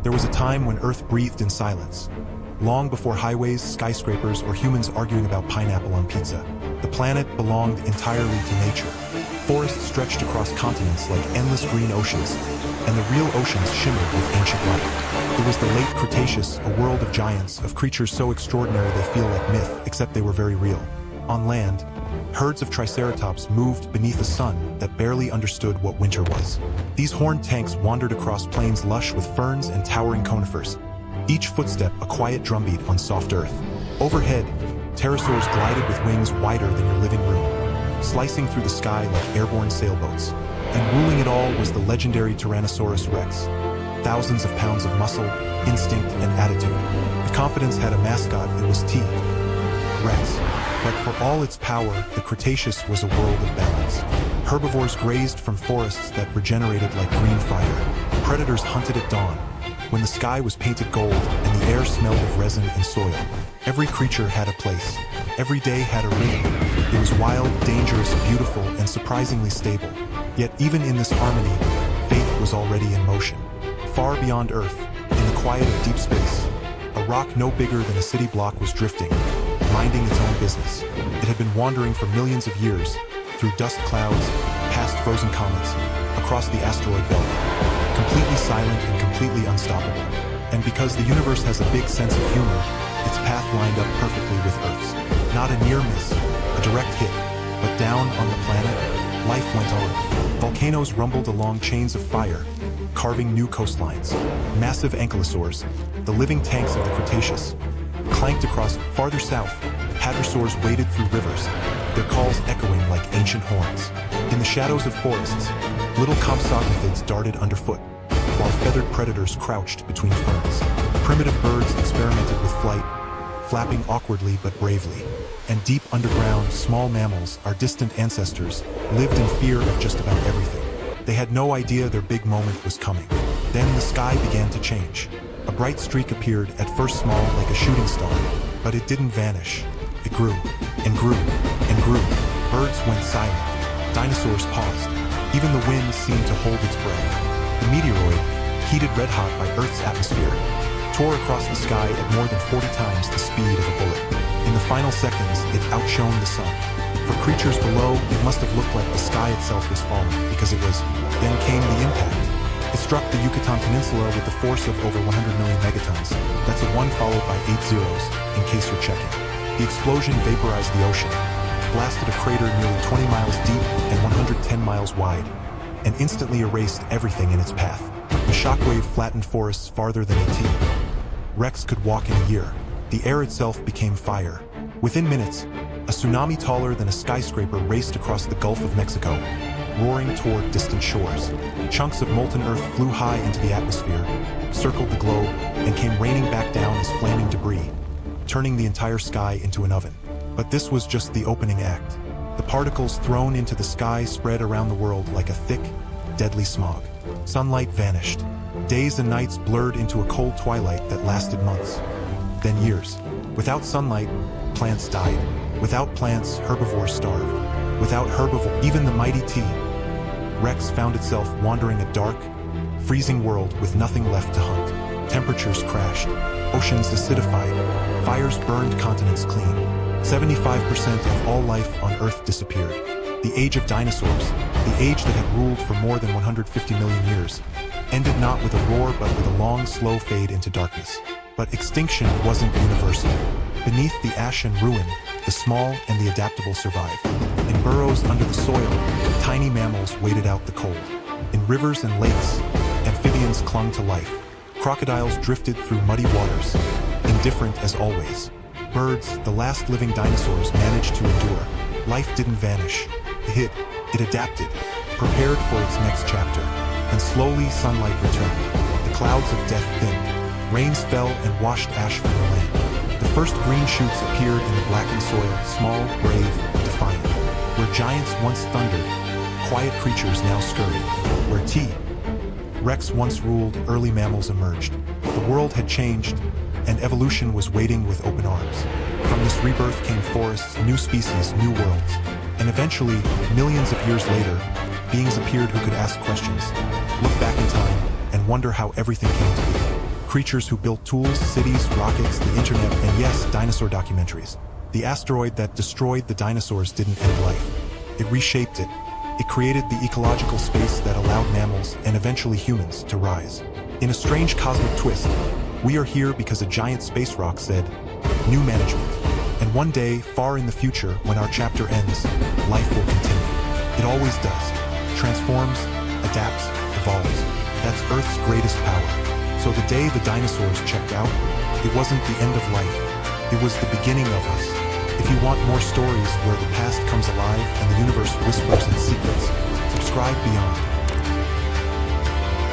There was a time when Earth breathed in silence. Long before highways, skyscrapers, or humans arguing about pineapple on pizza, the planet belonged entirely to nature. Forests stretched across continents like endless green oceans, and the real oceans shimmered with ancient life. It was the late Cretaceous, a world of giants, of creatures so extraordinary they feel like myth, except they were very real. On land, herds of triceratops moved beneath a sun that barely understood what winter was. These horned tanks wandered across plains lush with ferns and towering conifers, each footstep a quiet drumbeat on soft earth. Overhead, pterosaurs glided with wings wider than your living room, slicing through the sky like airborne sailboats. And ruling it all was the legendary Tyrannosaurus Rex. Thousands of pounds of muscle, instinct, and attitude. If confidence had a mascot, it was T. Rex. But for all its power, the Cretaceous was a world of balance. Herbivores grazed from forests that regenerated like green fire. Predators hunted at dawn, when the sky was painted gold and the air smelled of resin and soil. Every creature had a place. Every day had a rhythm. It was wild, dangerous, beautiful, and surprisingly stable. Yet even in this harmony, fate was already in motion. Far beyond Earth, in the quiet of deep space, a rock no bigger than a city block was drifting, minding its own business. It had been wandering for millions of years, through dust clouds, past frozen comets, across the asteroid belt, completely silent and completely unstoppable. And because the universe has a big sense of humor, its path lined up perfectly with Earth's. Not a near miss, a direct hit, but down on the planet, life went on. Volcanoes rumbled along chains of fire, carving new coastlines. Massive ankylosaurs, the living tanks of the Cretaceous, clanked across. Farther south, hadrosaurs waded through rivers, their calls echoing like ancient horns. In the shadows of forests, little compsognathids darted underfoot, while feathered predators crouched between ferns. Primitive birds experimented with flight, flapping awkwardly but bravely. And deep underground, small mammals, our distant ancestors, lived in fear of just about everything. They had no idea their big moment was coming. Then the sky began to change. A bright streak appeared, at first small like a shooting star, but it didn't vanish. It grew, and grew, and grew. Birds went silent. Dinosaurs paused. Even the wind seemed to hold its breath. The meteoroid, heated red-hot by Earth's atmosphere, tore across the sky at more than 40 times the speed of a bullet. In the final seconds, it outshone the sun. For creatures below, it must have looked like the sky itself was falling, because it was. Then came the impact. It struck the Yucatan Peninsula with the force of over 100 million megatons. That's a 1 followed by 8 zeros, in case you're checking. The explosion vaporized the ocean, blasted a crater nearly 20 miles deep and 110 miles wide, and instantly erased everything in its path. The shockwave flattened forests farther than a T. Rex could walk in a year. The air itself became fire. Within minutes, a tsunami taller than a skyscraper raced across the Gulf of Mexico, roaring toward distant shores. Chunks of molten earth flew high into the atmosphere, circled the globe, and came raining back down as flaming debris, turning the entire sky into an oven. But this was just the opening act. The particles thrown into the sky spread around the world like a thick, deadly smog. Sunlight vanished. Days and nights blurred into a cold twilight that lasted months, then years. Without sunlight, plants died. Without plants, herbivores starved. Without herbivore, even the mighty T. Rex found itself wandering a dark, freezing world with nothing left to hunt. Temperatures crashed. Oceans acidified. Fires burned continents clean. 75% of all life on Earth disappeared. The age of dinosaurs, the age that had ruled for more than 150 million years, ended not with a roar but with a long, slow fade into darkness. But extinction wasn't universal. Beneath the ash and ruin, the small and the adaptable survived. In burrows under the soil, tiny mammals waited out the cold. In rivers and lakes, amphibians clung to life. Crocodiles drifted through muddy waters, indifferent as always. Birds, the last living dinosaurs, managed to endure. Life didn't vanish. It adapted, prepared for its next chapter. And slowly sunlight returned. The clouds of death thinned. Rains fell and washed ash from the land. The first green shoots appeared in the blackened soil, small, brave, defiant. Where giants once thundered, quiet creatures now scurried. Where T. Rex once ruled, early mammals emerged. The world had changed, and evolution was waiting with open arms. From this rebirth came forests, new species, new worlds. And eventually, millions of years later, beings appeared who could ask questions, look back in time, and wonder how everything came to be. creatures who built tools, cities, rockets, the internet, and yes, dinosaur documentaries. The asteroid that destroyed the dinosaurs didn't end life. It reshaped it. It created the ecological space that allowed mammals and eventually humans to rise. In a strange cosmic twist, we are here because a giant space rock said, "New management." And one day, far in the future, when our chapter ends, life will continue. It always does. Transforms, adapts, evolves. That's Earth's greatest power. So the day the dinosaurs checked out, it wasn't the end of life. It was the beginning of us. If you want more stories where the past comes alive and the universe whispers its secrets, subscribe Beyond.